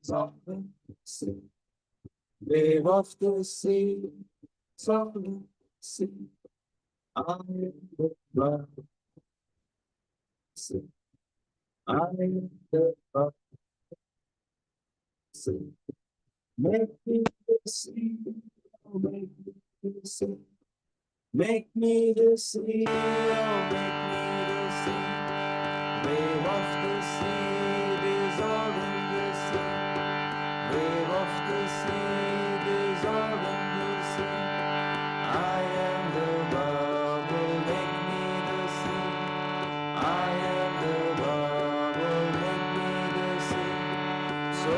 softly sea, wave of the sea, softly sea, I am the blood sea, I am the blood sea. Make me the sea, oh, make me the sea. Make me the sea, oh, make me the sea. Wave of the sea, dissolving the sea. Wave of the sea, dissolving the sea. I am the bubble, make me the sea. I am the bubble, make me the sea. So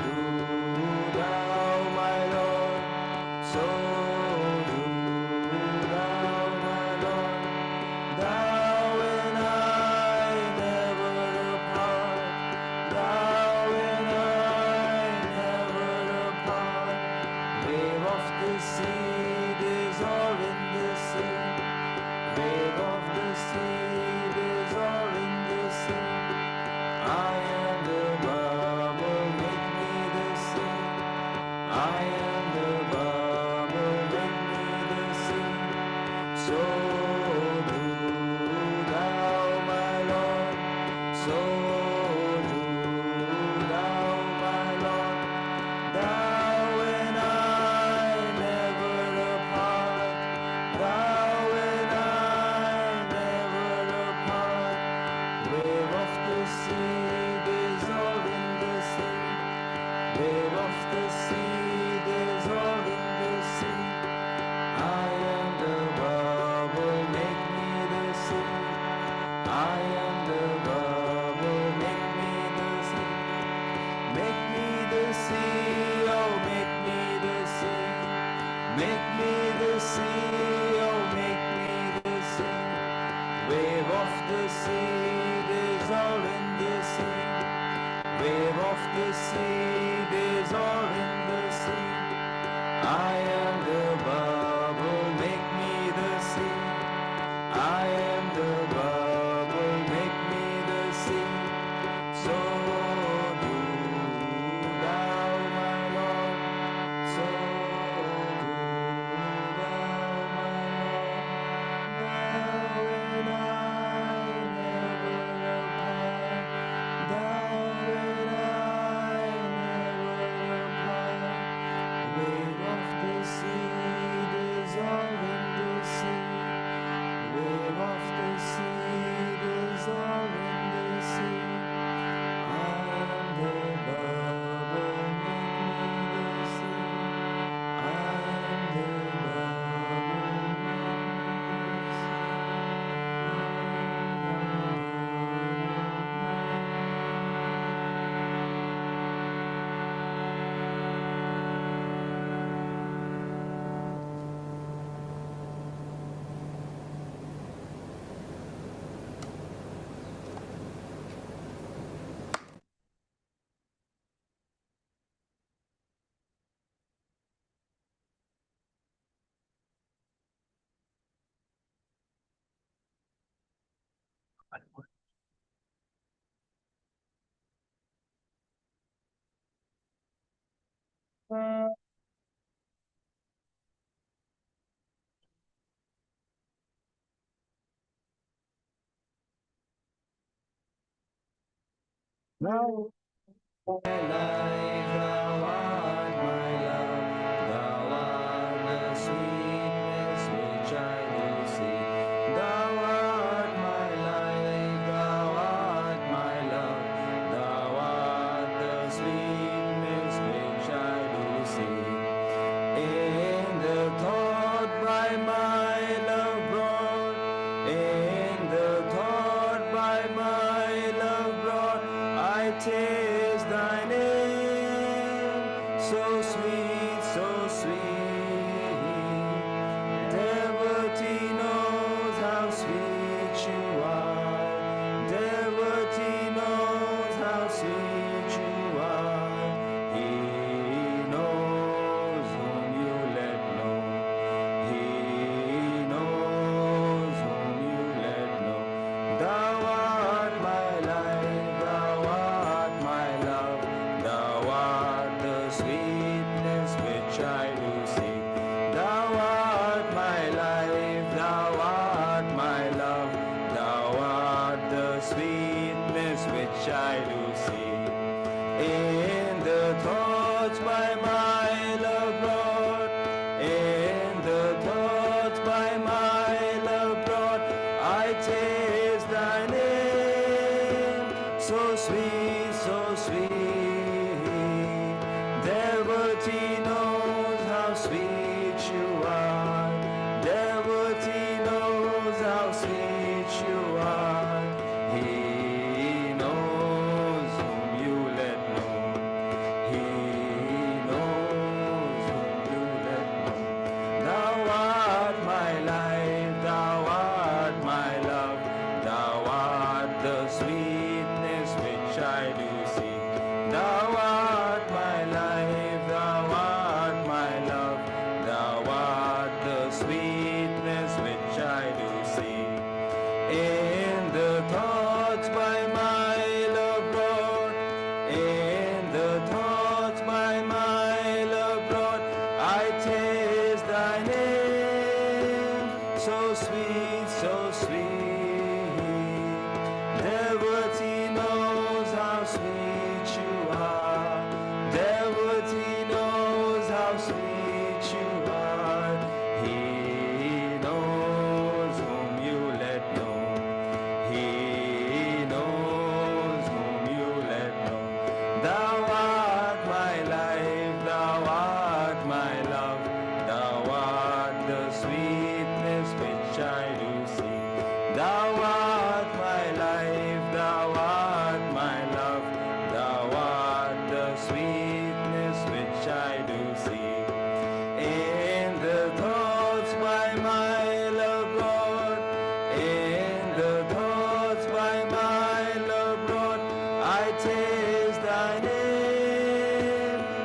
do thou, my Lord, so do thou, my Lord. Thou and I never apart. Thou and I never apart. Wave of the sea, dissolving the sea. Wave of the sea, dissolving the sea. I am the bubble, make me the sea. I am the bubble, make me the sea. So do thou, my Lord, so do thou, my Lord. Thou and I never apart. Thou and I never apart. Wave of the sea, dissolving the sea. Wave of the sea, dissolving the sea. I am the bubble, make me the sea. I am the bubble, make me the sea. Make me the sea, oh, make me the sea. Make me the sea, oh, make me the sea. Wave of the sea, dissolving the sea. Wave of the sea, dissolving the sea. I am the bubble, make me the sea. I am the bubble, make me the sea. So do thou, my Lord, so do thou, my Lord. Thou and I never apart. Thou and I never apart. Wave of the sea, dissolving the sea. Wave of the sea, dissolving the sea. I am the bubble, make me the sea. I am the bubble, make me now. My life, thou art my love, thou art the sweetness which I do see. Thou art my life, thou art my love, thou art the sweetness which I do see. In the thought by my love brought, in the thought by my love brought, I taste thy name, so sweet, so sweet. Devotee knows how sweet you are. Devotee knows how sweet you are. He knows whom you let know. He knows whom you let know. Thou art my life, thou art my love, thou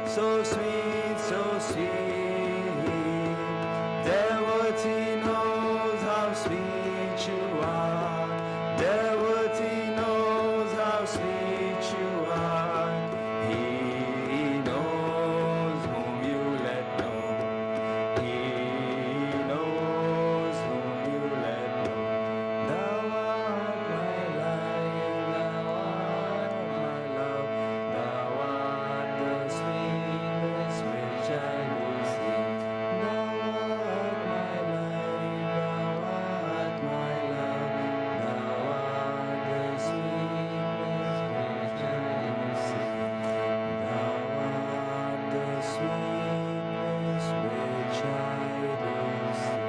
so sweet, so sweet. Devotee knows how sweet you are. Devotee knows how sweet you are. He knows whom you let know. He knows whom you let know. Thou art my life, thou art my love, thou art the sweetness which I will sing. Thou art my life, thou art my love, thou art the sweetness which I will sing. Thou art the sweetness which I will sing.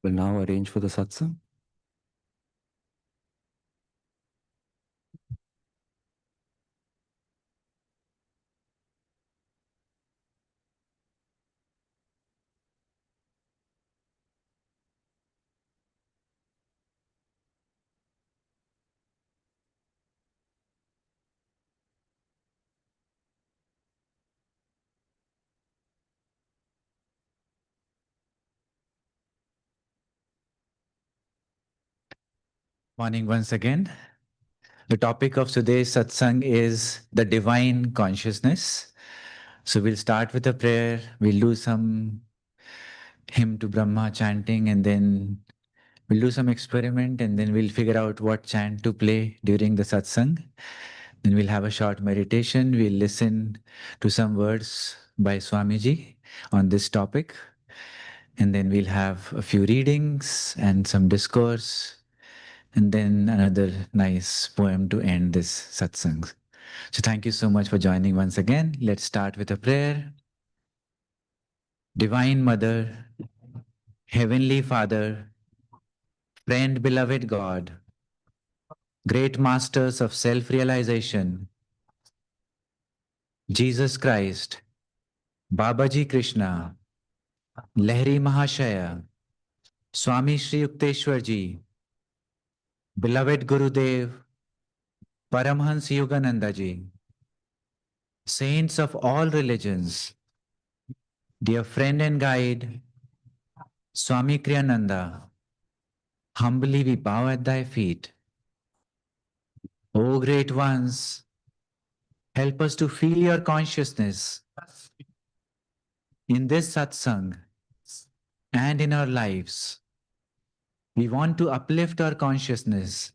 We'll now arrange for the satsang. Morning once again. The topic of today's satsang is the divine consciousness. So we'll start with a prayer, we'll do some hymn to Brahma chanting, and then we'll do some experiment, and then we'll figure out what chant to play during the satsang. Then we'll have a short meditation, we'll listen to some words by Swamiji on this topic, and then we'll have a few readings and some discourse, and then another nice poem to end this satsang. So thank you so much for joining once again. Let's start with a prayer. Divine Mother, Heavenly Father, friend beloved God, great masters of self-realization, Jesus Christ, Babaji Krishna, Lahiri Mahashaya, Swami Sri Yukteswar Ji, beloved Gurudev, Paramhans Yogananda Ji, saints of all religions, dear friend and guide, Swami Kriyananda, humbly we bow at thy feet. O great ones, help us to feel your consciousness in this satsang and in our lives. We want to uplift our consciousness,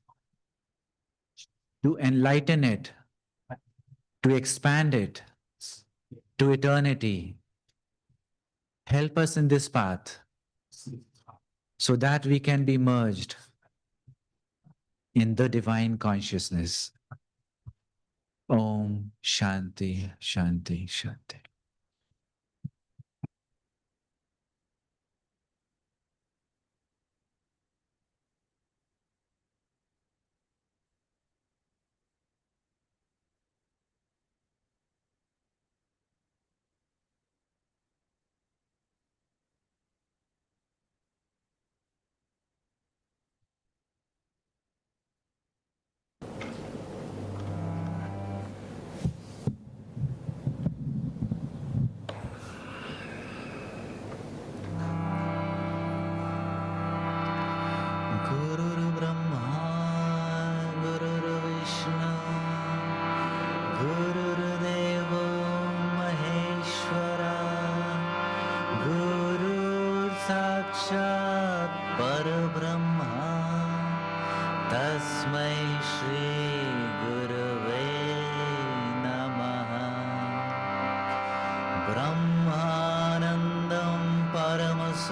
to enlighten it, to expand it to eternity. Help us in this path so that we can be merged in the divine consciousness. Om Shanti, Shanti, Shanti.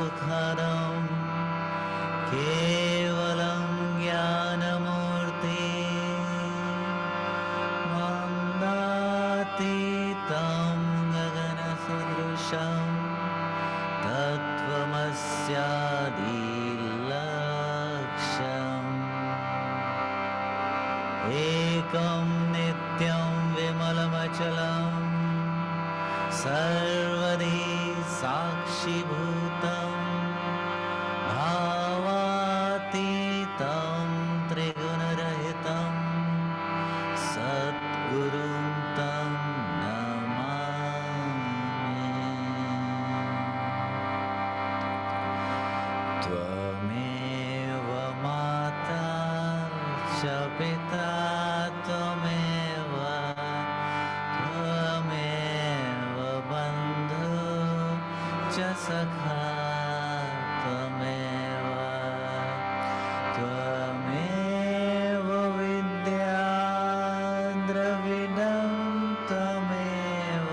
सुखदं केवलं ज्ञानमूर्ति मन्दातीतं गगनसदृशं तत्त्वमस्यादिलक्ष्यम् एकं नित्यं विमलमचलं सर्वदि साक्षिभूतं भावातीतं त्रिगुणरहितं सद्गुरुं तं नमामि। त्वमेव माता च पिता त्वमेव बन्धु च सखा त्वमेव विद्या द्रविणं त्वमेव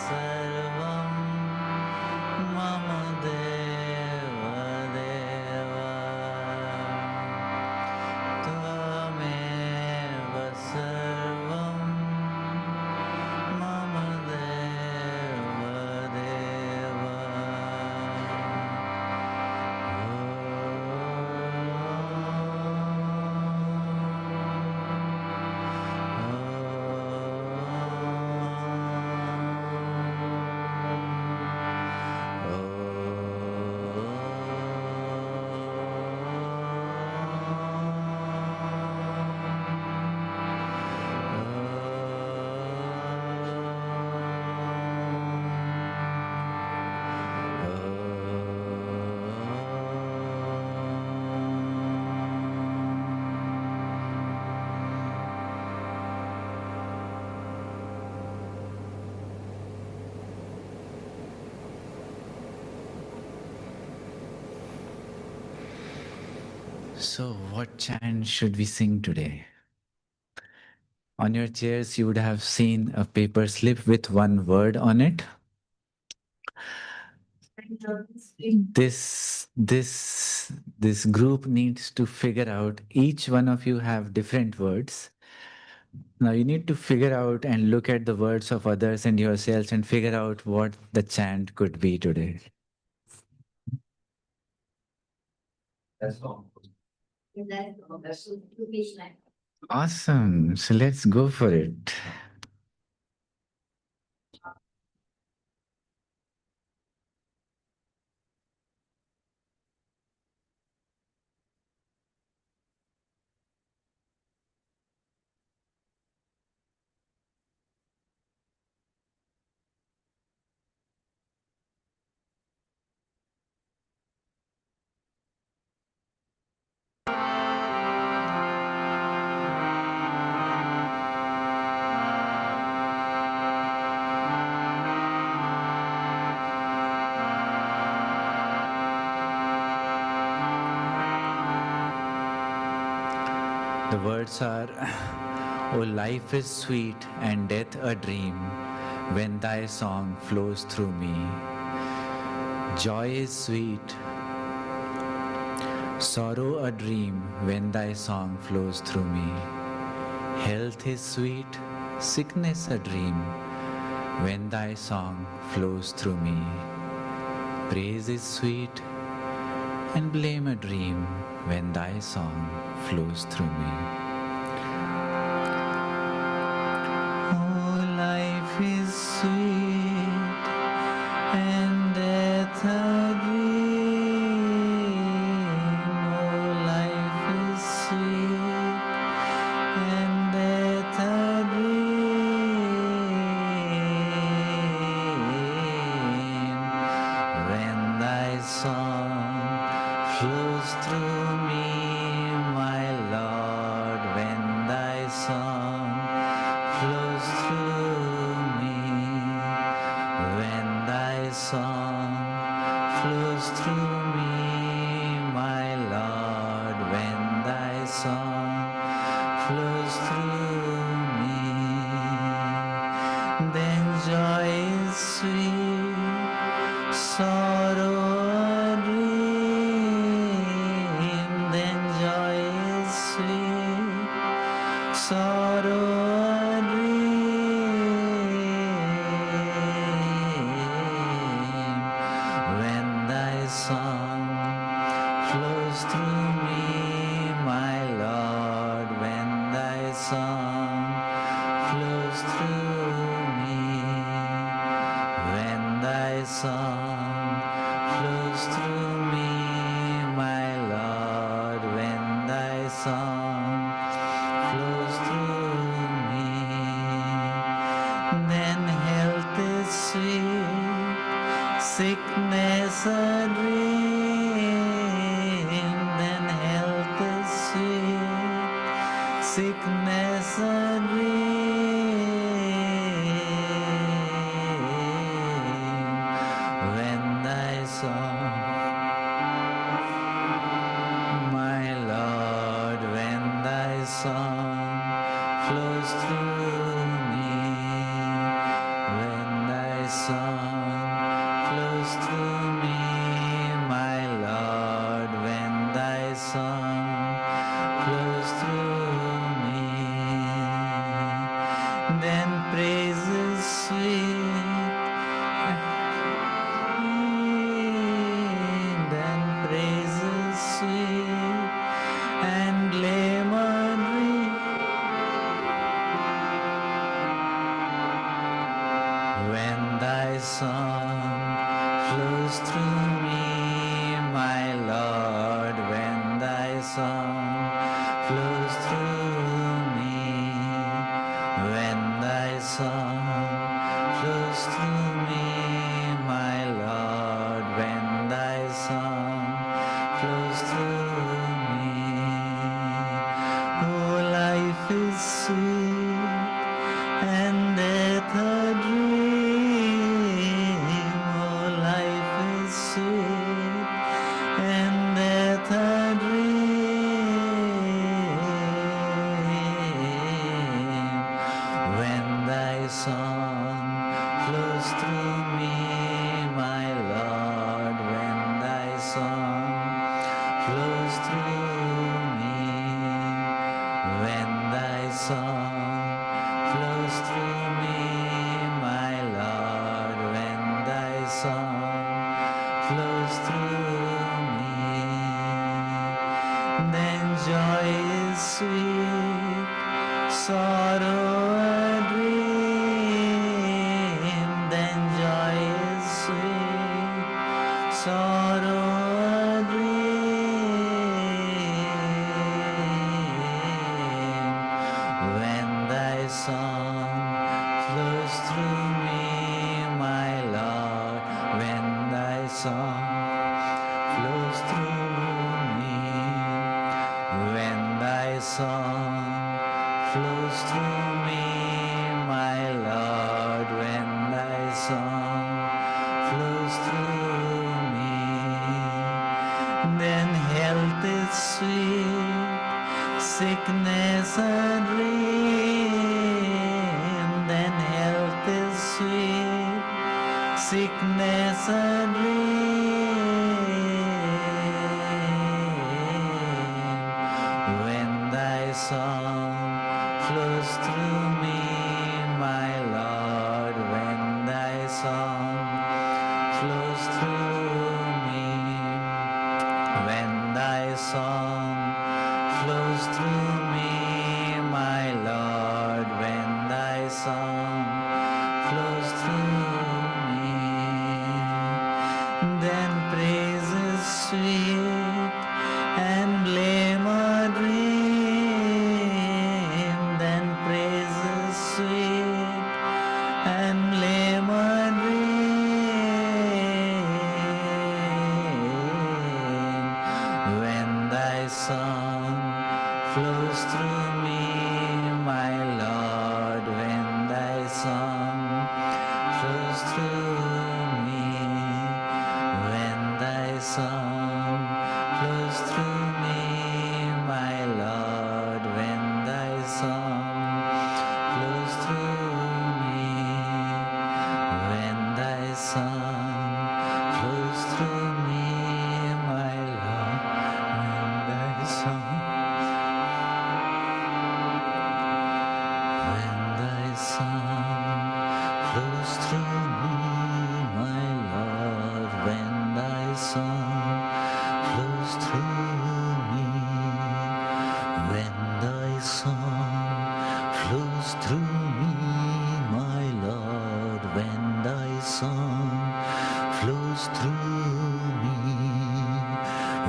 सर्वं मम देव त्वमेव सर्वं मम देव So, what chant should we sing today? On your chairs, you would have seen a paper slip with one word on it. This group needs to figure out, each one of you have different words. Now you need to figure out and look at the words of others and yourselves and figure out what the chant could be today. That's all. Awesome. So let's go for it. The words are, "Oh, life is sweet and death a dream when thy song flows through me. Joy is sweet, sorrow a dream when thy song flows through me. Health is sweet, sickness a dream when thy song flows through me. Praise is sweet and blame a dream when thy song flows through me." Oh, life is sweet and death a dream. Oh, life is sweet and death a dream when thy song flows through me, my Lord, when thy song flows through me, when thy song flows through me, my Lord, when thy song flows through me. Then joy is sweet, sorrow a dream, then joy is sweet, sorrow a dream, when thy song flows through me, my Lord, when thy song flows through me, when thy song flows through me, my Lord, when thy song flows through me, then health is sweet, sickness a dream, then health is sweet, sickness a dream, when thy song, my Lord, when thy song flows through me, when thy song flows through me, my Lord, when thy song flows through me, then praise is sweet, then praise is sweet, and blame a dream, when thy song flows through me, my Lord, when thy song flows through me, when thy song flows through me, my Lord, when thy song flows through me. Oh, life is sweet and death a dream. Oh, life is sweet and death a dream, when thy song flows through me, my Lord, when thy song flows through me, when thy song flows through me, my Lord, when thy song flows through me, then joy is sweet, sorrow a dream, then joy is sweet, sorrow a dream, when thy song flows through me, my Lord, when thy song flows through me, when thy song flows through me, my Lord, when thy song flows through me, then health is sweet, sickness a dream, then health is sweet, sickness a dream, when thy song flows through me, my Lord, when thy song flows through me, when thy song flows through me, my Lord, when thy song flows through me, then praise is sweet and blame a dream, then praise is sweet and blame a dream, when thy song flows through me, my Lord, when thy song flows through me, when thy song flows through me, my Lord, when thy song flows through me, when flows through me, my Lord, when thy song flows through me, when thy song flows through me, my Lord, when thy song flows through me,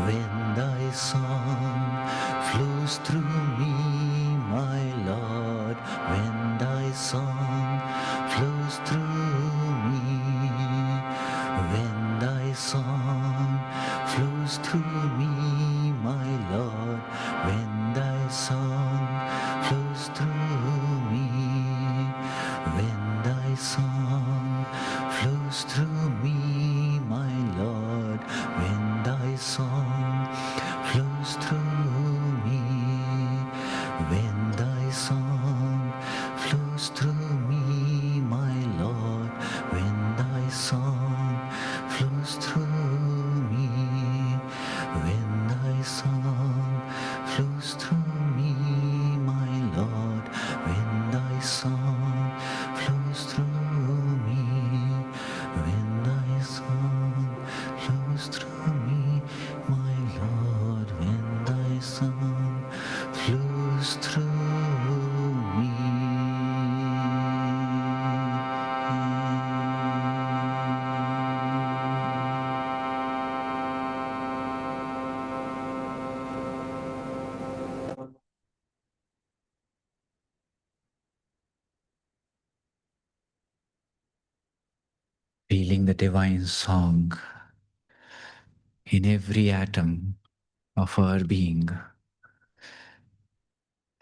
when thy song flows through me, my Lord, when thy song flows through me, when thy song flows through me, my Lord, when thy song flows through me, when thy song flows through me, my Lord, when thy song flows through me, when thy song flows through me, my Lord, when thy song flows through me, when thy song flows through me, my Lord, when thy song flows through me, when thy song flows through me, my Lord, when thy song flows through me. Feeling the divine song in every atom of our being,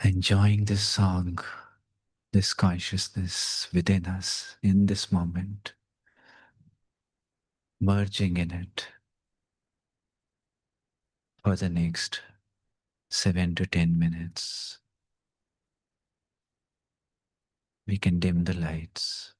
enjoying this song, this consciousness within us in this moment, merging in it for the next 7 to 10 minutes. We can dim the lights.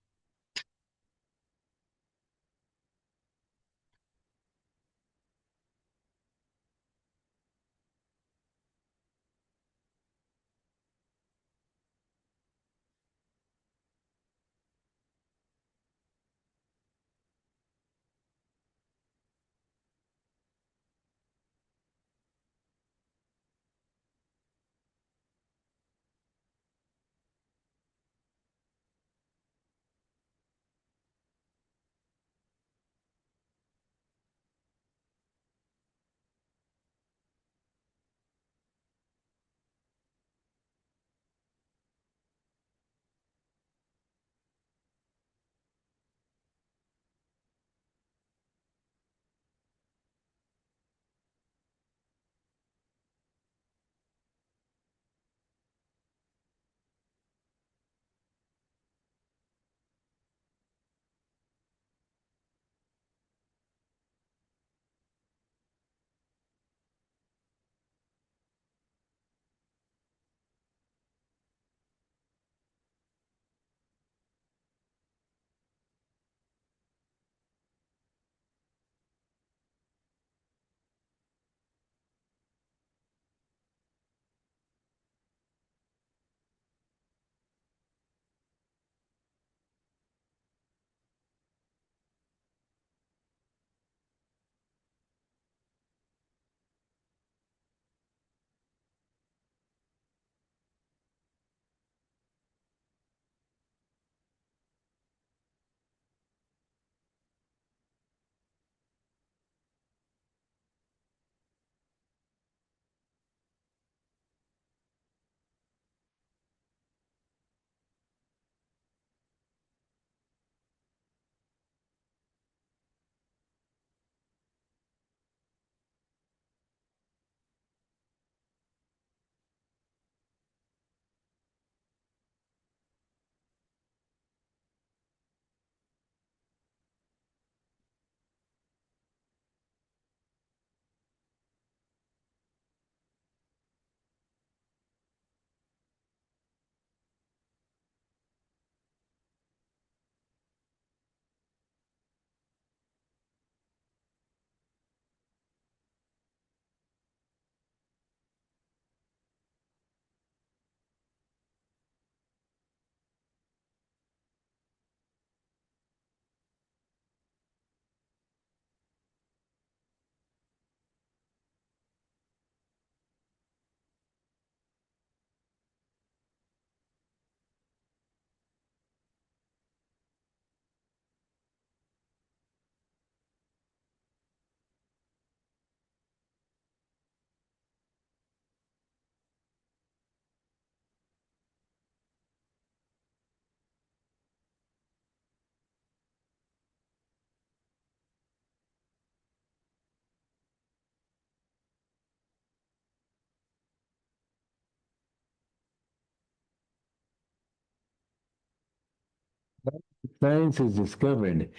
Science has discovered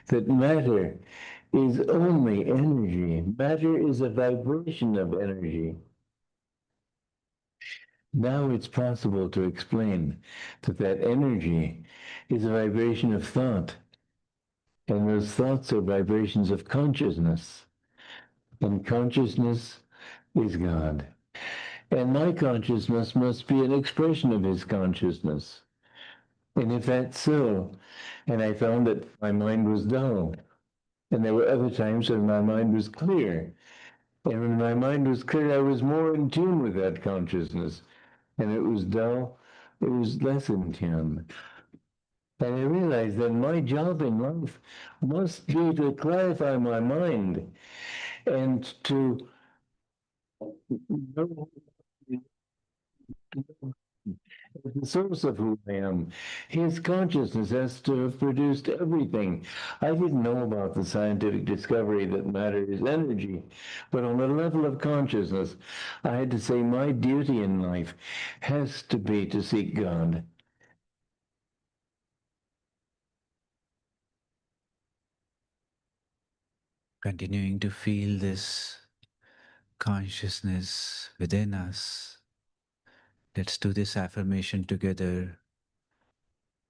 that matter is only energy. Matter is a vibration of energy. Now it's possible to explain that that energy is a vibration of thought, and those thoughts are vibrations of consciousness, and consciousness is God. And my consciousness must be an expression of his consciousness. And if that's so, and I found that my mind was dull, and there were other times when my mind was clear. And when my mind was clear, I was more in tune with that consciousness. And it was dull, it was less in tune. And I realized that my job in life must be to clarify my mind and to know the source of who I am. His consciousness has to have produced everything. I didn't know about the scientific discovery that matter is energy, but on the level of consciousness, I had to say my duty in life has to be to seek God. Continuing to feel this consciousness within us. Let's do this affirmation together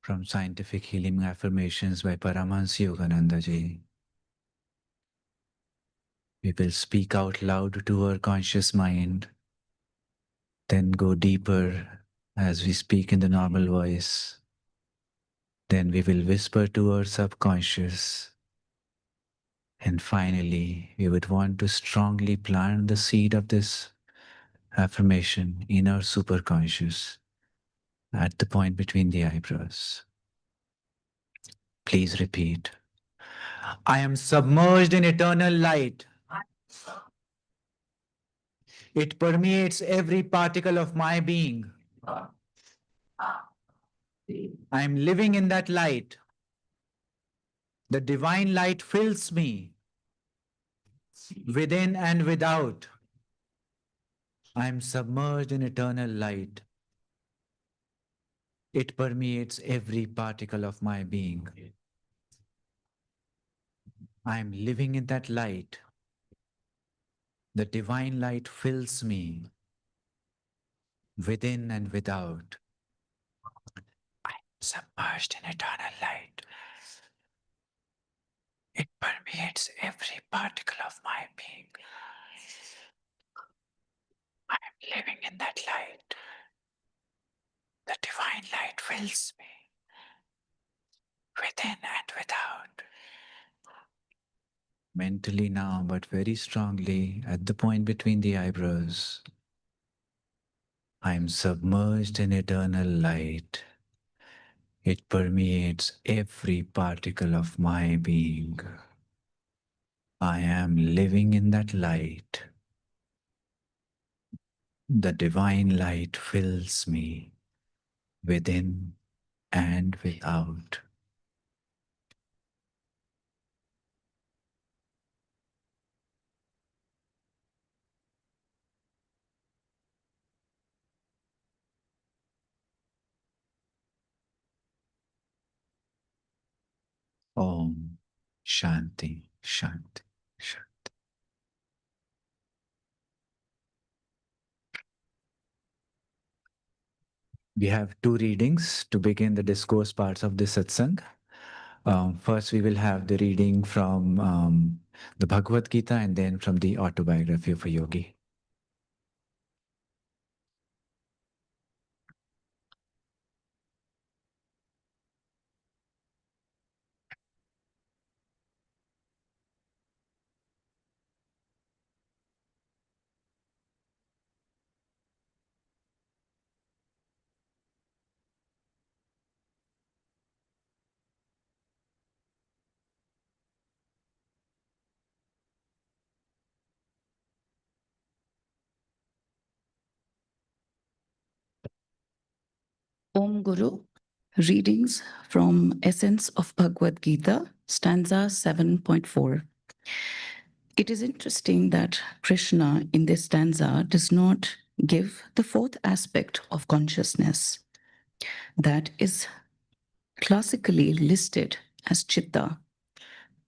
from Scientific Healing Affirmations by Paramahansa Yogananda ji. We will speak out loud to our conscious mind, then go deeper as we speak in the normal voice. Then we will whisper to our subconscious. And finally, we would want to strongly plant the seed of this affirmation in our superconscious at the point between the eyebrows. Please repeat. I am submerged in eternal light. It permeates every particle of my being. I am living in that light. The divine light fills me within and without. I am submerged in eternal light. It permeates every particle of my being. I am living in that light. The divine light fills me within and without. I am submerged in eternal light. It permeates every particle of my being. I am living in that light. The divine light fills me within and without. Mentally now, but very strongly at the point between the eyebrows. I am submerged in eternal light. It permeates every particle of my being. I am living in that light. The divine light fills me within and without. Om Shanti, Shanti, Shanti. We have two readings to begin the discourse parts of this satsang. First, we will have the reading from the Bhagavad Gita and then from the autobiography of a yogi. Om Guru, readings from Essence of Bhagavad Gita, stanza 7.4. It is interesting that Krishna in this stanza does not give the fourth aspect of consciousness, that is classically listed as chitta.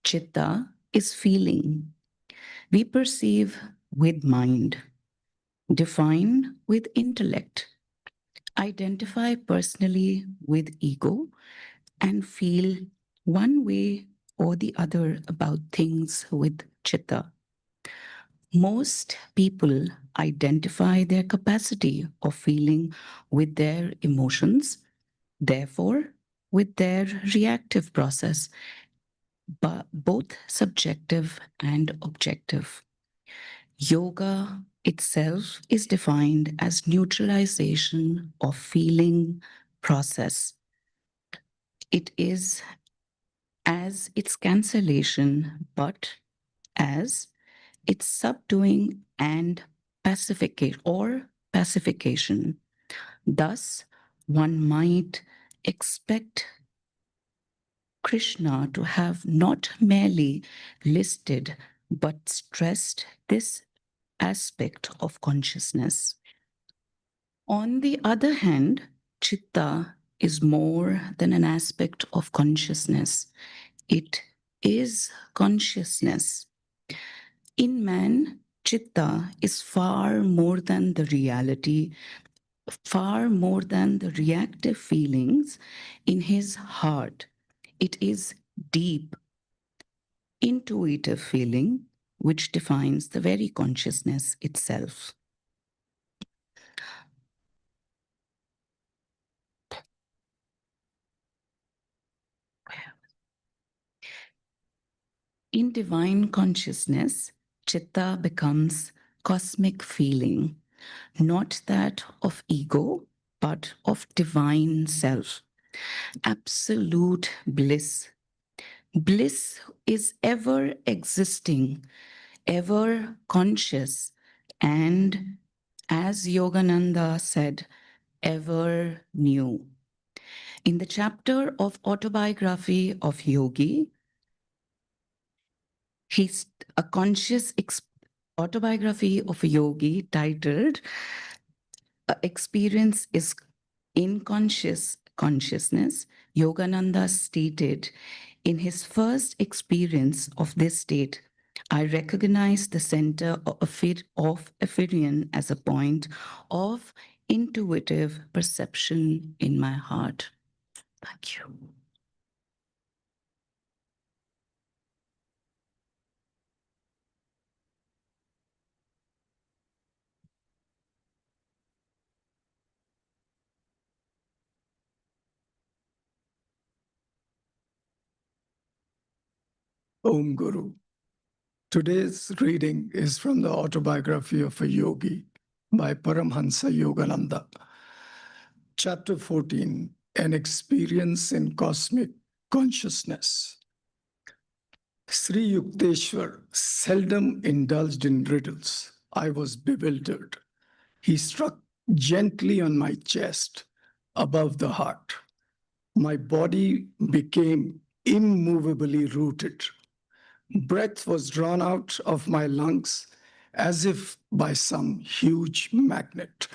Chitta is feeling. We perceive with mind, define with intellect, identify personally with ego, and feel one way or the other about things with chitta. Most people identify their capacity of feeling with their emotions, therefore, with their reactive process, but both subjective and objective. Yoga itself is defined as neutralization of feeling process. It is as its cancellation, but as its subduing and pacification. Thus, one might expect Krishna to have not merely listed but stressed this aspect of consciousness. On the other hand, chitta is more than an aspect of consciousness. It is consciousness. In man, chitta is far more than the reality, far more than the reactive feelings in his heart. It is deep, intuitive feeling which defines the very consciousness itself. In divine consciousness, chitta becomes cosmic feeling, not that of ego, but of divine self, absolute bliss. Bliss is ever existing, ever conscious, and as Yogananda said, ever new. In the chapter of autobiography of Yogi, he's a autobiography of a yogi titled Experience is in Consciousness. Yogananda stated, in his first experience of this state, I recognized the center of Aphirion as a point of intuitive perception in my heart. Thank you. Om Guru. Today's reading is from the autobiography of a yogi by Paramhansa Yogananda. Chapter 14, An Experience in Cosmic Consciousness. Sri Yukteswar seldom indulged in riddles. I was bewildered. He struck gently on my chest above the heart. My body became immovably rooted. Breath was drawn out of my lungs as if by some huge magnet.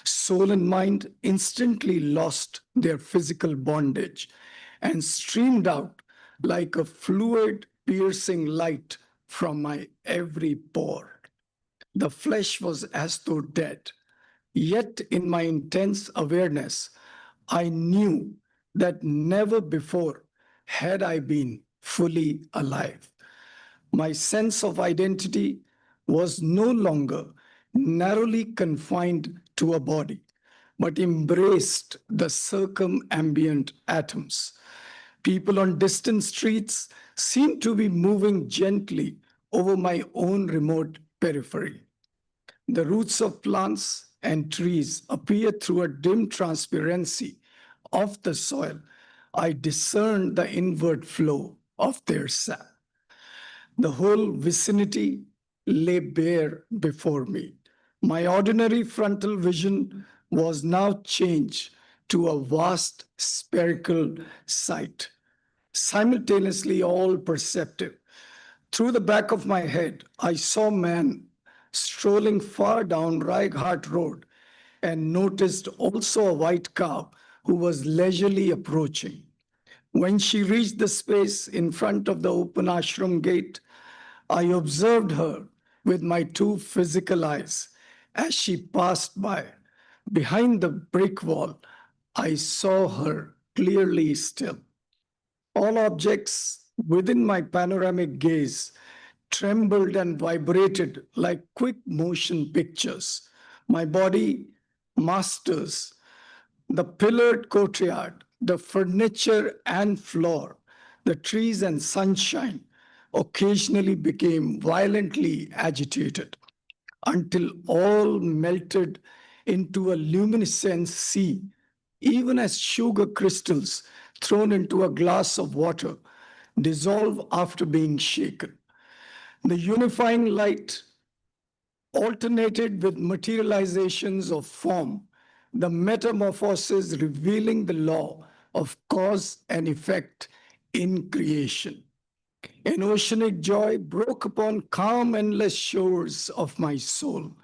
Soul and mind instantly lost their physical bondage and streamed out like a fluid piercing light from my every pore. The flesh was as though dead. Yet in my intense awareness, I knew that never before had I been fully alive. My sense of identity was no longer narrowly confined to a body, but embraced the circumambient atoms. People on distant streets seemed to be moving gently over my own remote periphery. The roots of plants and trees appeared through a dim transparency of the soil. I discerned the inward flow of their sap. The whole vicinity lay bare before me. My ordinary frontal vision was now changed to a vast spherical sight, simultaneously all perceptive. Through the back of my head, I saw man strolling far down Raighat Road and noticed also a white cow who was leisurely approaching. When she reached the space in front of the open ashram gate, I observed her with my two physical eyes as she passed by. Behind the brick wall, I saw her clearly still. All objects within my panoramic gaze trembled and vibrated like quick motion pictures. My body masters the pillared courtyard, the furniture and floor, the trees and sunshine occasionally became violently agitated until all melted into a luminescent sea, even as sugar crystals thrown into a glass of water dissolve after being shaken. The unifying light alternated with materializations of form, the metamorphosis revealing the law of cause and effect in creation. An oceanic joy broke upon calm, endless shores of my soul.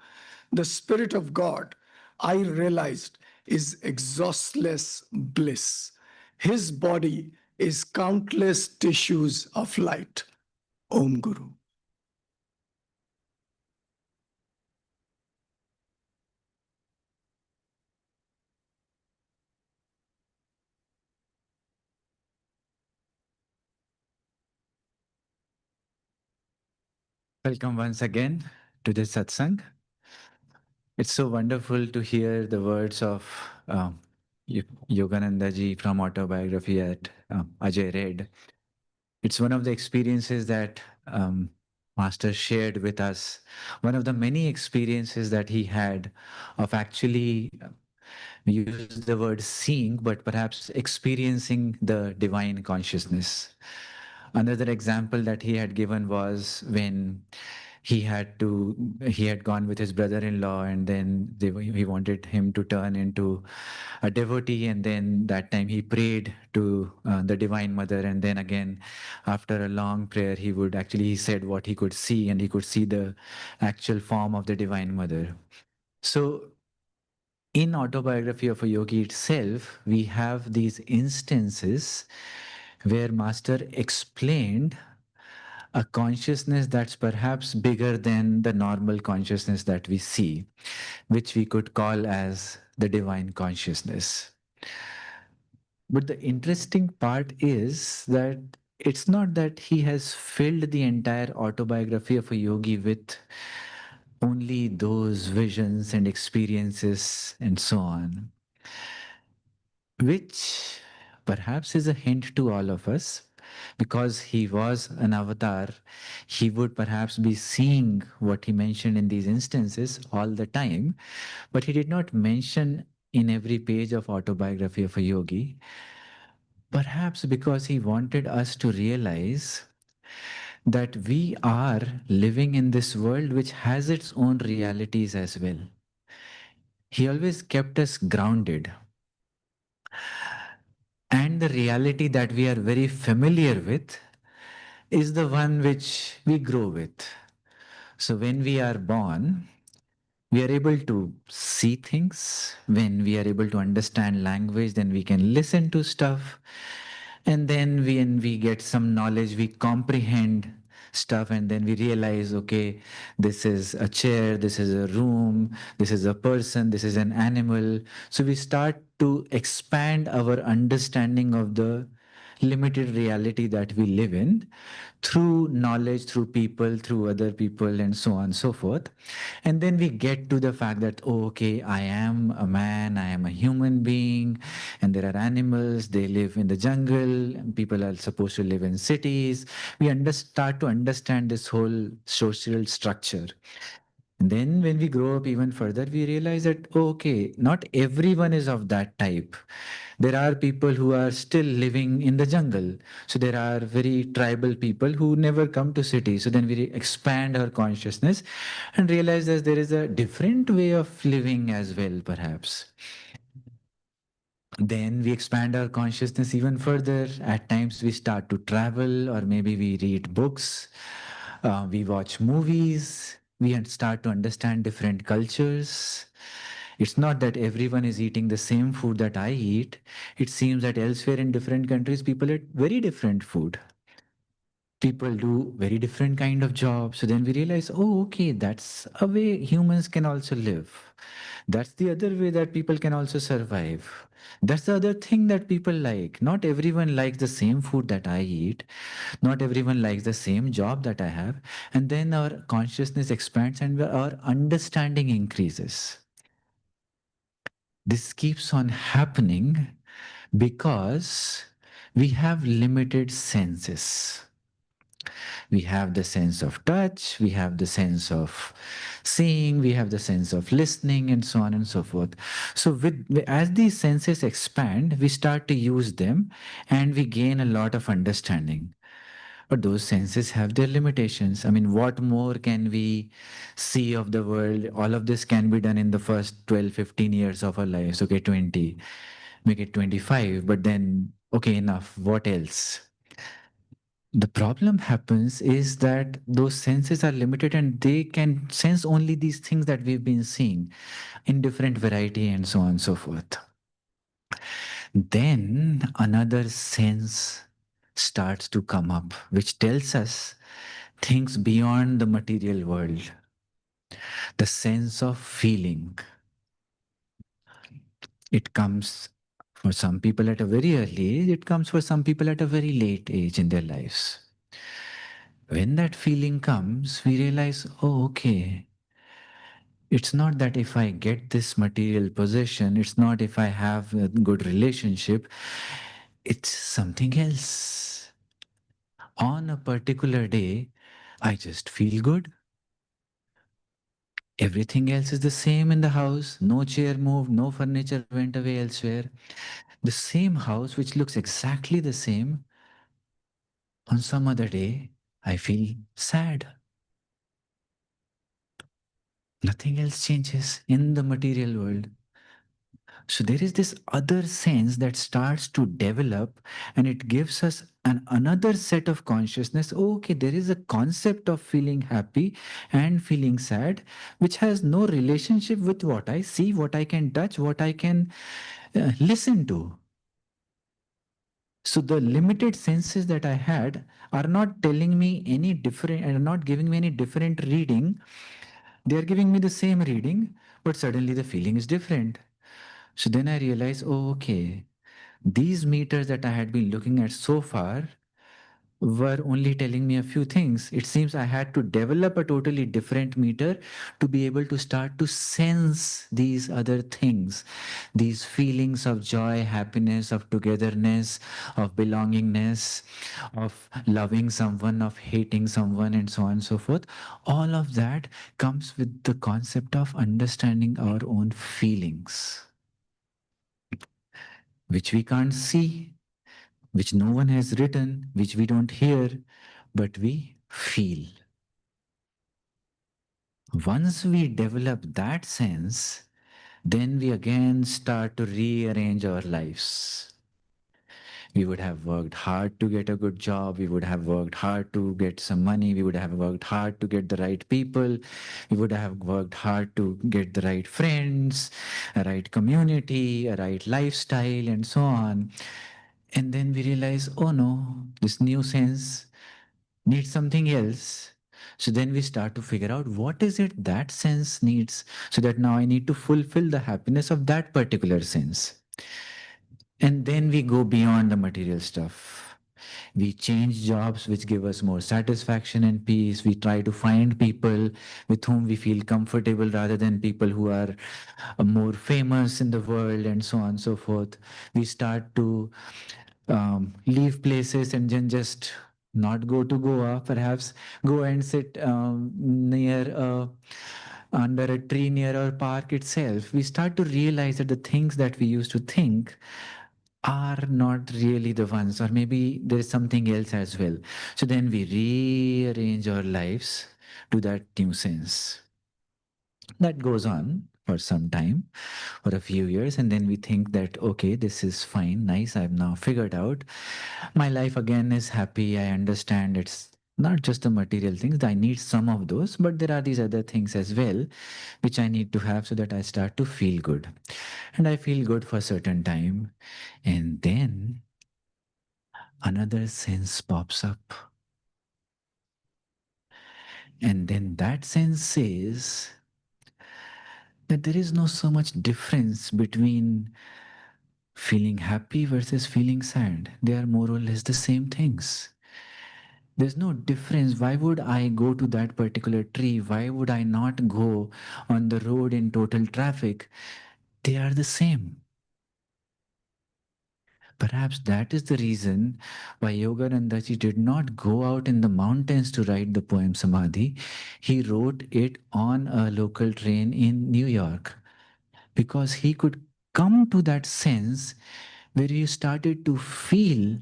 The Spirit of God, I realized, is exhaustless bliss. His body is countless tissues of light. Om Guru. Welcome once again to this satsang. It's so wonderful to hear the words of Yogananda ji from autobiography at Ajay read. It's one of the experiences that Master shared with us, one of the many experiences that he had of actually use the word seeing, but perhaps experiencing the divine consciousness. Another example that he had given was when he had gone with his brother-in-law, and then he wanted him to turn into a devotee, and then that time he prayed to the Divine Mother, and then again after a long prayer he said what he could see, and he could see the actual form of the Divine Mother. So in autobiography of a yogi itself, we have these instances where Master explained a consciousness that's perhaps bigger than the normal consciousness that we see, which we could call as the divine consciousness. But the interesting part is that it's not that he has filled the entire autobiography of a yogi with only those visions and experiences and so on, which perhaps is a hint to all of us. Because he was an avatar, he would perhaps be seeing what he mentioned in these instances all the time, but he did not mention in every page of autobiography of a yogi, perhaps because he wanted us to realize that we are living in this world which has its own realities as well. He always kept us grounded. And the reality that we are very familiar with is the one which we grow with. So when we are born, we are able to see things. When we are able to understand language, then we can listen to stuff. And then when we get some knowledge, we comprehend stuff, and then we realize, okay, this is a chair, this is a room, this is a person, this is an animal. So we start to expand our understanding of the limited reality that we live in through knowledge, through people, through other people, and so on and so forth. And then we get to the fact that, oh, okay, I am a man, I am a human being, and there are animals, they live in the jungle, and people are supposed to live in cities. We start to understand this whole social structure. And then when we grow up even further, we realize that, oh, okay, not everyone is of that type. There are people who are still living in the jungle. So there are very tribal people who never come to cities. So then we expand our consciousness and realize that there is a different way of living as well, perhaps. Then we expand our consciousness even further. At times we start to travel, or maybe we read books, we watch movies, we start to understand different cultures. It's not that everyone is eating the same food that I eat. It seems that elsewhere in different countries, people eat very different food. People do very different kind of jobs. So then we realize, oh, okay, that's a way humans can also live. That's the other way that people can also survive. That's the other thing that people like. Not everyone likes the same food that I eat. Not everyone likes the same job that I have. And then our consciousness expands and our understanding increases. This keeps on happening because we have limited senses. We have the sense of touch, we have the sense of seeing, we have the sense of listening, and so on and so forth. So as these senses expand, we start to use them and we gain a lot of understanding. But those senses have their limitations. I mean, what more can we see of the world? All of this can be done in the first 12, 15 years of our lives. Okay, 20, make it 25, but then, okay, enough. What else? The problem happens is that those senses are limited and they can sense only these things that we've been seeing in different variety and so on and so forth. Then another sense starts to come up, which tells us things beyond the material world. The sense of feeling. It comes for some people at a very early age, it comes for some people at a very late age in their lives. When that feeling comes, we realize, oh, okay, it's not that if I get this material possession, it's not if I have a good relationship, it's something else. On a particular day, I just feel good. Everything else is the same in the house. No chair moved, no furniture went away elsewhere. The same house, which looks exactly the same, on some other day, I feel sad. Nothing else changes in the material world. So there is this other sense that starts to develop and it gives us another set of consciousness. Oh, okay, there is a concept of feeling happy and feeling sad, which has no relationship with what I see, what I can touch, what I can listen to. So the limited senses that I had are not telling me any different and are not giving me any different reading. They are giving me the same reading, but suddenly the feeling is different. So then I realized, oh, okay, these meters that I had been looking at so far were only telling me a few things. It seems I had to develop a totally different meter to be able to start to sense these other things, these feelings of joy, happiness, of togetherness, of belongingness, of loving someone, of hating someone, and so on and so forth. All of that comes with the concept of understanding our own feelings, which we can't see, which no one has written, which we don't hear, but we feel. Once we develop that sense, then we again start to rearrange our lives. We would have worked hard to get a good job. We would have worked hard to get some money. We would have worked hard to get the right people. We would have worked hard to get the right friends, a right community, a right lifestyle, and so on. And then we realize, oh no, this new sense needs something else. So then we start to figure out what is it that sense needs, so that now I need to fulfill the happiness of that particular sense. And then we go beyond the material stuff. We change jobs which give us more satisfaction and peace. We try to find people with whom we feel comfortable rather than people who are more famous in the world and so on and so forth. We start to leave places and then just not go to Goa, perhaps go and sit under a tree near our park itself. We start to realize that the things that we used to think are not really the ones, or maybe there is something else as well. So then we rearrange our lives to that new sense. That goes on for some time, for a few years, and then we think that, okay, this is fine, nice, I've now figured out. My life again is happy. I understand it's Not just the material things, I need some of those, but there are these other things as well which I need to have so that I start to feel good. And I feel good for a certain time. And then another sense pops up. And then that sense says that there is no so much difference between feeling happy versus feeling sad. They are more or less the same things. There's no difference. Why would I go to that particular tree? Why would I not go on the road in total traffic? They are the same. Perhaps that is the reason why Yoganandaji did not go out in the mountains to write the poem Samadhi. He wrote it on a local train in New York because he could come to that sense where he started to feel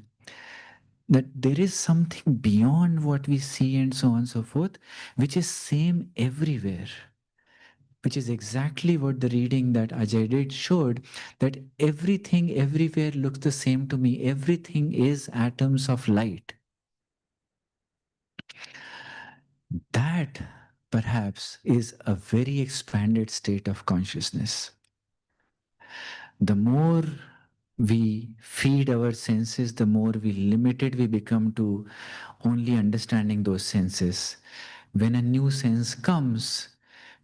that there is something beyond what we see and so on and so forth, which is same everywhere, which is exactly what the reading that Ajay did showed, that everything everywhere looks the same to me. Everything is atoms of light. That perhaps is a very expanded state of consciousness. The more we feed our senses, the more we limited we become to only understanding those senses. When a new sense comes,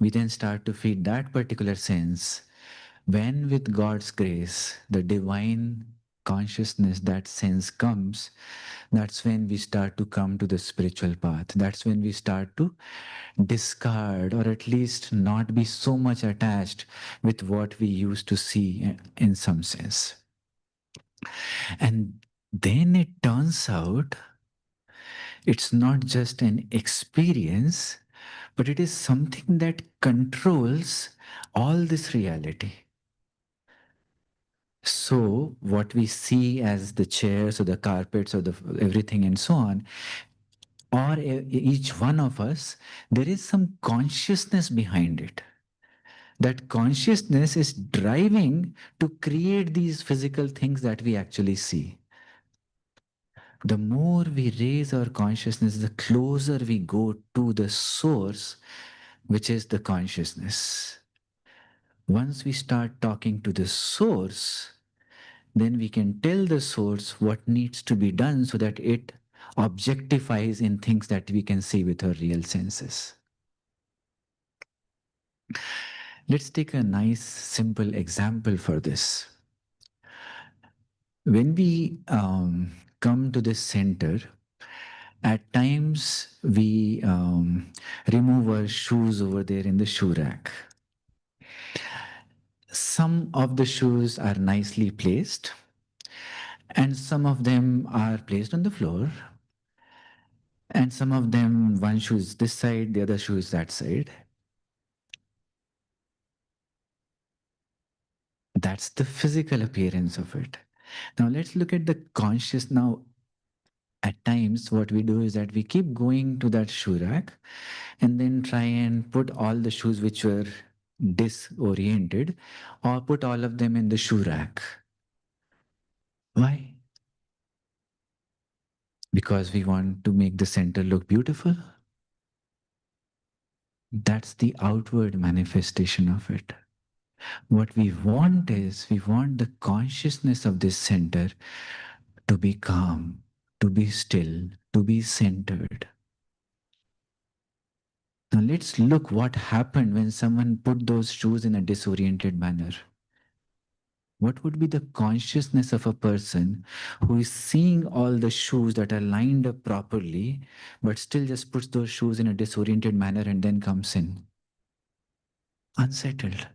we then start to feed that particular sense. When, with God's grace, the divine consciousness, that sense comes, that's when we start to come to the spiritual path. That's when we start to discard or at least not be so much attached with what we used to see in some sense. And then it turns out it's not just an experience, but it is something that controls all this reality. So, what we see as the chairs or the carpets or the everything and so on, or each one of us, there is some consciousness behind it. That consciousness is driving to create these physical things that we actually see. The more we raise our consciousness, the closer we go to the source, which is the consciousness. Once we start talking to the source, then we can tell the source what needs to be done so that it objectifies in things that we can see with our real senses. Let's take a nice, simple example for this. When we come to this center, at times we remove our shoes over there in the shoe rack. Some of the shoes are nicely placed, and some of them are placed on the floor, and some of them, one shoe is this side, the other shoe is that side. That's the physical appearance of it. Now let's look at the conscious. Now, at times, what we do is that we keep going to that shoe rack and then try and put all the shoes which were disoriented or put all of them in the shoe rack. Why? Because we want to make the center look beautiful. That's the outward manifestation of it. What we want is we want the consciousness of this center to be calm, to be still, to be centered. Now let's look what happened when someone put those shoes in a disoriented manner. What would be the consciousness of a person who is seeing all the shoes that are lined up properly, but still just puts those shoes in a disoriented manner and then comes in? Unsettled.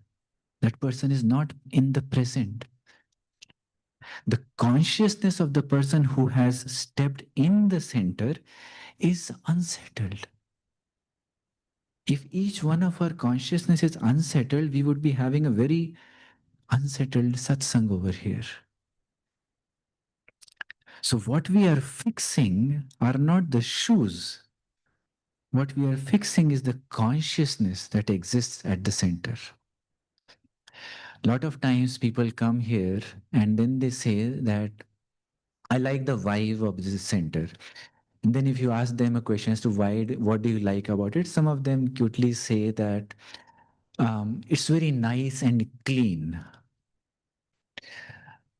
That person is not in the present. The consciousness of the person who has stepped in the center is unsettled. If each one of our consciousness is unsettled, we would be having a very unsettled satsang over here. So, what we are fixing are not the shoes. What we are fixing is the consciousness that exists at the center. A lot of times people come here and then they say that I like the vibe of this center. And then if you ask them a question as to why, what do you like about it, some of them cutely say that it's very nice and clean.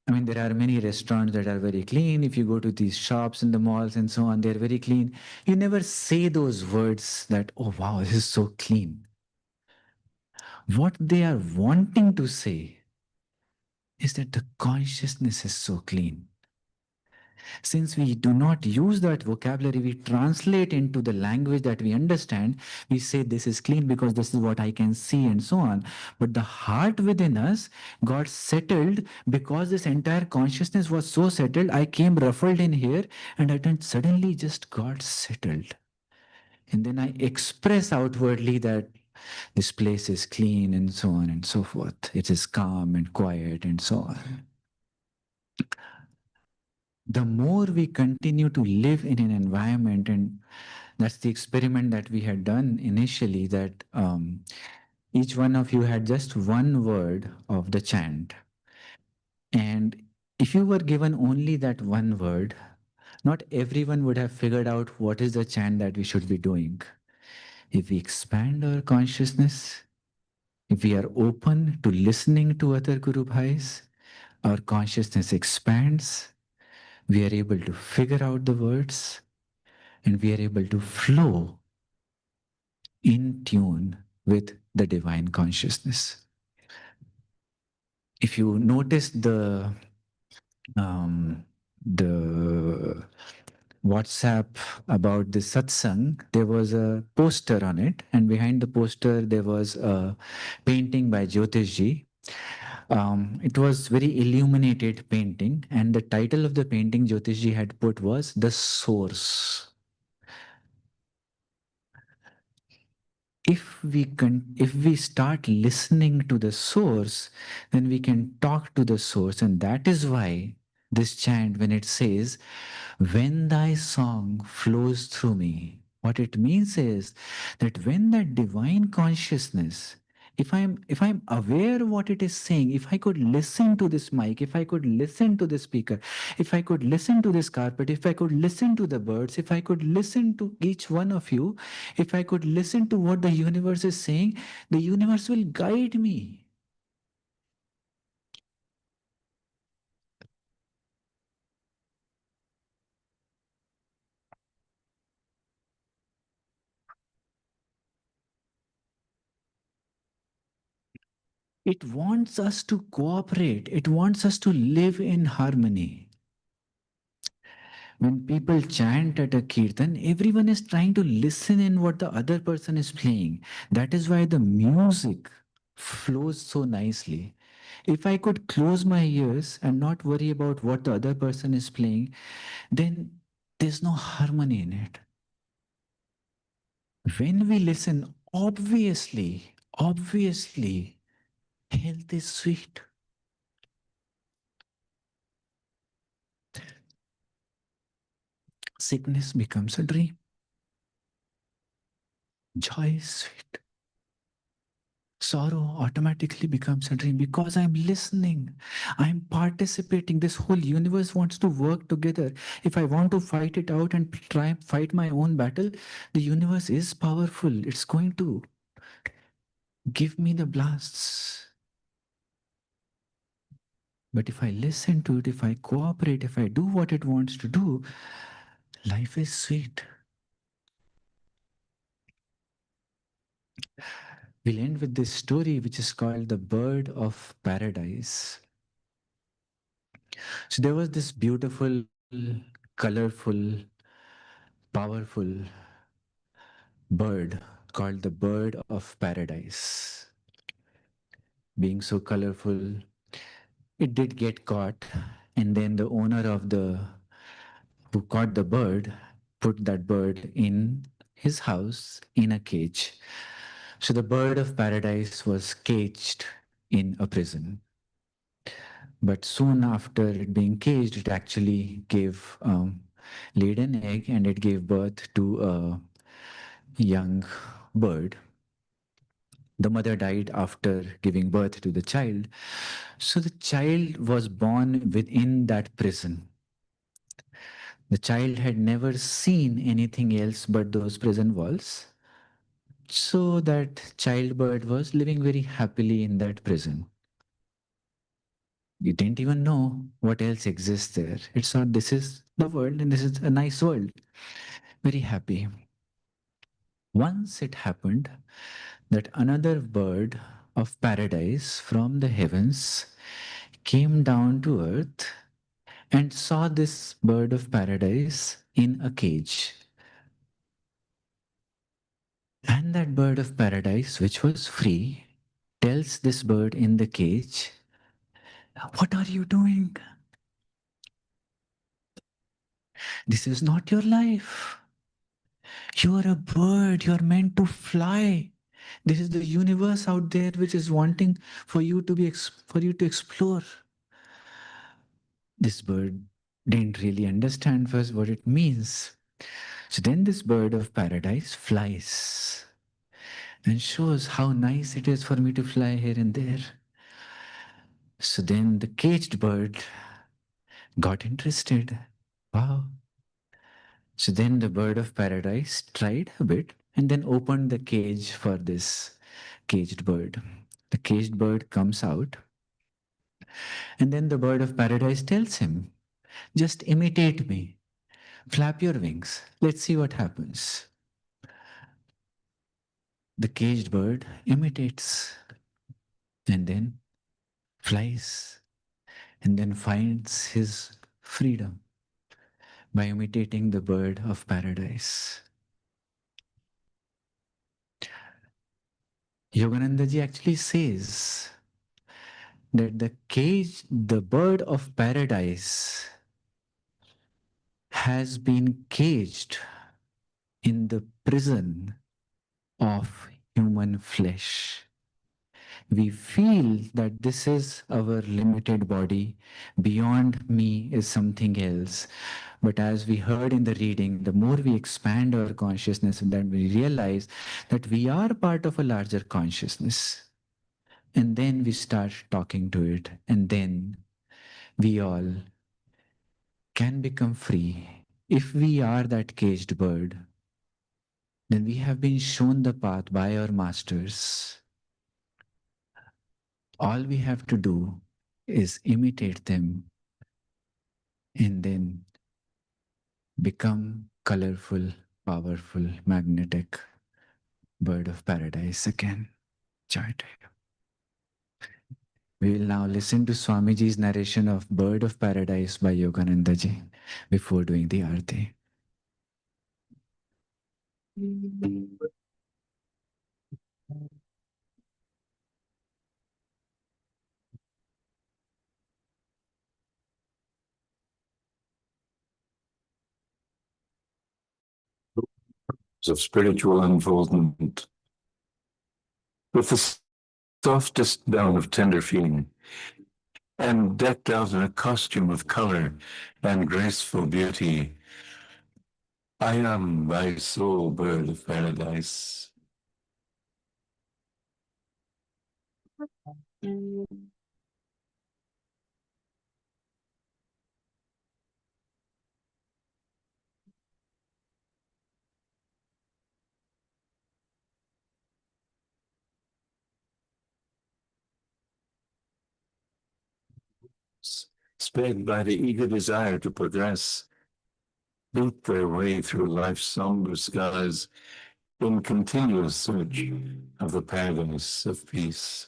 I mean, there are many restaurants that are very clean. If you go to these shops in the malls and so on, they're very clean. You never say those words that, oh, wow, this is so clean. What they are wanting to say is that the consciousness is so clean. Since we do not use that vocabulary, we translate into the language that we understand. We say this is clean because this is what I can see and so on. But the heart within us got settled because this entire consciousness was so settled. I came ruffled in here and I then suddenly just got settled. And then I express outwardly that this place is clean and so on and so forth. It is calm and quiet and so on. The more we continue to live in an environment, and that's the experiment that we had done initially, that each one of you had just one word of the chant. And if you were given only that one word, not everyone would have figured out what is the chant that we should be doing. If we expand our consciousness, if we are open to listening to other Guru Bhais, our consciousness expands, we are able to figure out the words, and we are able to flow in tune with the divine consciousness. If you notice the WhatsApp about the satsang, there was a poster on it, and behind the poster there was a painting by Jyotishji. It was very illuminated painting, and the title of the painting Jyotishji had put was "The Source." If we start listening to the source, then we can talk to the source. And that is why this chant, when it says, when thy song flows through me, what it means is that when that divine consciousness, if I'm aware of what it is saying, if I could listen to this mic, if I could listen to the speaker, if I could listen to this carpet, if I could listen to the birds, if I could listen to each one of you, if I could listen to what the universe is saying, the universe will guide me. It wants us to cooperate. It wants us to live in harmony. When people chant at a kirtan, everyone is trying to listen in what the other person is playing. That is why the music flows so nicely. If I could close my ears and not worry about what the other person is playing, then there's no harmony in it. When we listen, obviously, health is sweet. Sickness becomes a dream. Joy is sweet. Sorrow automatically becomes a dream because I'm listening. I'm participating. This whole universe wants to work together. If I want to fight it out and try and fight my own battle, the universe is powerful. It's going to give me the blasts. But if I listen to it, if I cooperate, if I do what it wants to do, life is sweet. We'll end with this story, which is called The Bird of Paradise. So there was this beautiful, colorful, powerful bird called the bird of paradise. Being so colorful, it did get caught, and then the owner of the who caught the bird put that bird in his house in a cage. So the bird of paradise was caged in a prison. But soon after it being caged, it actually laid an egg, and it gave birth to a young bird. The mother died after giving birth to the child. So the child was born within that prison. The child had never seen anything else but those prison walls. So that child bird was living very happily in that prison. You didn't even know what else exists there. It's not, this is the world and this is a nice world. Very happy. Once it happened that another bird of paradise from the heavens came down to earth and saw this bird of paradise in a cage. And that bird of paradise, which was free, tells this bird in the cage, "What are you doing? This is not your life. You are a bird. You are meant to fly. This is the universe out there which is wanting for you to explore." This bird didn't really understand first what it means. So then this bird of paradise flies and shows how nice it is for me to fly here and there. So then the caged bird got interested. Wow. So then the bird of paradise tried a bit and then opened the cage for this caged bird. The caged bird comes out, and then the bird of paradise tells him, "Just imitate me. Flap your wings. Let's see what happens." The caged bird imitates and then flies and then finds his freedom by imitating the bird of paradise. Yogananda ji actually says that the bird of paradise has been caged in the prison of human flesh. We feel that this is our limited body, beyond me is something else. But as we heard in the reading, the more we expand our consciousness, then we realize that we are part of a larger consciousness. And then we start talking to it, and then we all can become free. If we are that caged bird, then we have been shown the path by our masters. All we have to do is imitate them and then become colorful, powerful, magnetic bird of paradise again. Joy to you. We will now listen to Swamiji's narration of Bird of Paradise by Yogananda ji before doing the arti. Of spiritual unfoldment with the softest down of tender feeling and decked out in a costume of color and graceful beauty. I am thy soul, bird of paradise. Sped by the eager desire to progress, beat their way through life's somber skies in continuous search of the paradise of peace.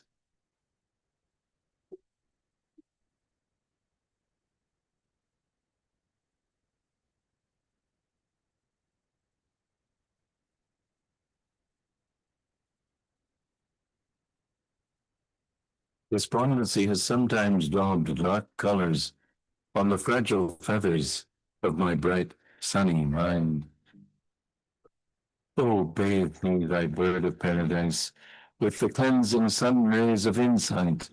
Despondency has sometimes daubed dark colors on the fragile feathers of my bright, sunny mind. Oh, bathe me, thy bird of paradise, with the cleansing sun rays of insight,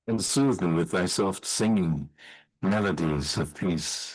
and soothe me with thy soft singing, melodies of peace.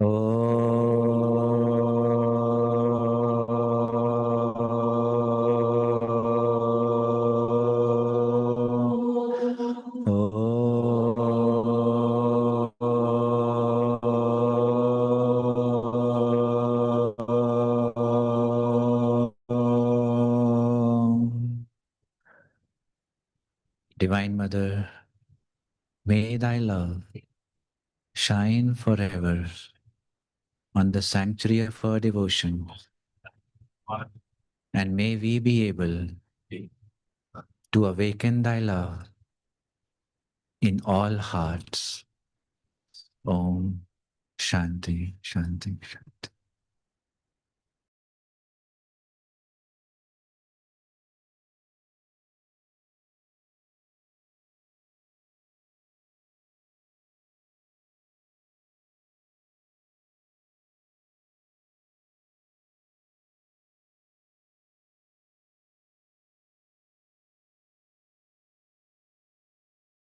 Divine Mother, may thy love shine forever on the sanctuary of our devotion, and may we be able to awaken thy love in all hearts. Om Shanti, Shanti, Shanti.